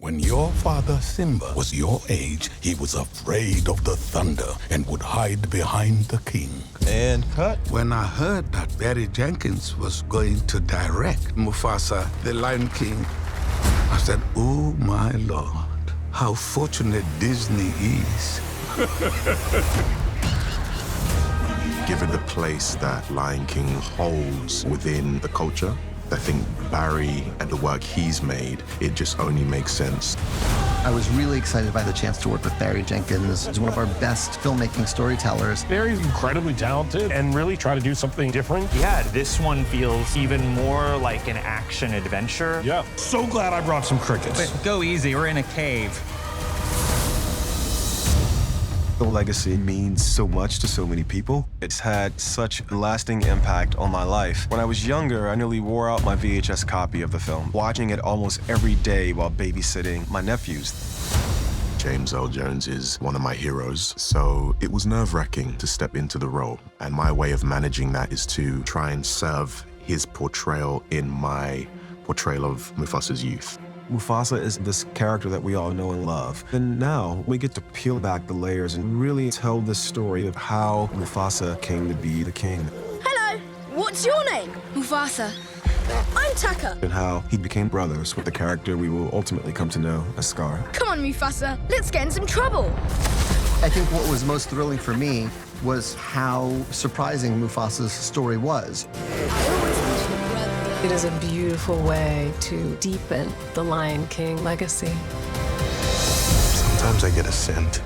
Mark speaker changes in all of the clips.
Speaker 1: When your father Simba was your age, he was afraid of the thunder and would hide behind the king.
Speaker 2: And cut.
Speaker 3: When I heard that Barry Jenkins was going to direct Mufasa, the Lion King, I said, oh my Lord, how fortunate Disney is.
Speaker 4: Given the place that Lion King holds within the culture, I think Barry and the work he's made, it just only makes sense.
Speaker 5: I was really excited by the chance to work with Barry Jenkins. He's one of our best filmmaking storytellers.
Speaker 6: Barry's incredibly talented and really try to do something different.
Speaker 7: Yeah, this one feels even more like an action adventure.
Speaker 6: Yeah. So glad I brought some crickets.
Speaker 8: But go easy, we're in a cave.
Speaker 2: The legacy means so much to so many people. It's had such a lasting impact on my life. When I was younger, I nearly wore out my VHS copy of the film, watching it almost every day while babysitting my nephews.
Speaker 4: James Earl Jones is one of my heroes, so it was nerve-wracking to step into the role. And my way of managing that is to try and serve his portrayal in my portrayal of Mufasa's youth.
Speaker 2: Mufasa is this character that we all know and love. And now we get to peel back the layers and really tell the story of how Mufasa came to be the king.
Speaker 9: Hello, what's your name? Mufasa. I'm Taka.
Speaker 2: And how he became brothers with the character we will ultimately come to know as Scar.
Speaker 9: Come on, Mufasa, let's get in some trouble.
Speaker 5: I think what was most thrilling for me was how surprising Mufasa's story was.
Speaker 10: It is a beautiful way to deepen the Lion King legacy.
Speaker 1: Sometimes I get a scent.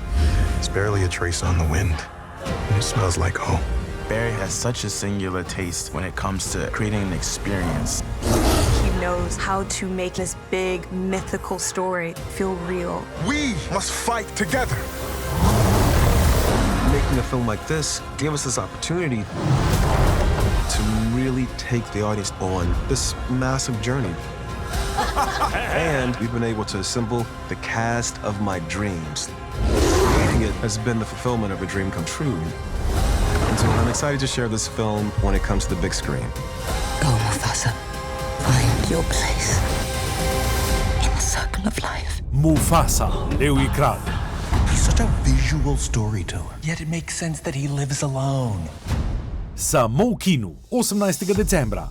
Speaker 1: It's barely a trace on the wind, and it smells like home.
Speaker 11: Barry has such a singular taste when it comes to creating an experience.
Speaker 12: He knows how to make this big, mythical story feel real.
Speaker 3: We must fight together.
Speaker 2: Making a film like this gave us this opportunity to really take the audience on this massive journey. And we've been able to assemble the cast of my dreams. Creating it has been the fulfillment of a dream come true. And so I'm excited to share this film when it comes to the big screen.
Speaker 13: Go, Mufasa. Find your place in the circle of life.
Speaker 14: Mufasa, kralj.
Speaker 15: He's such a visual storyteller. Yet it makes sense that he lives alone.
Speaker 14: Samo u kinu, 18. decembra.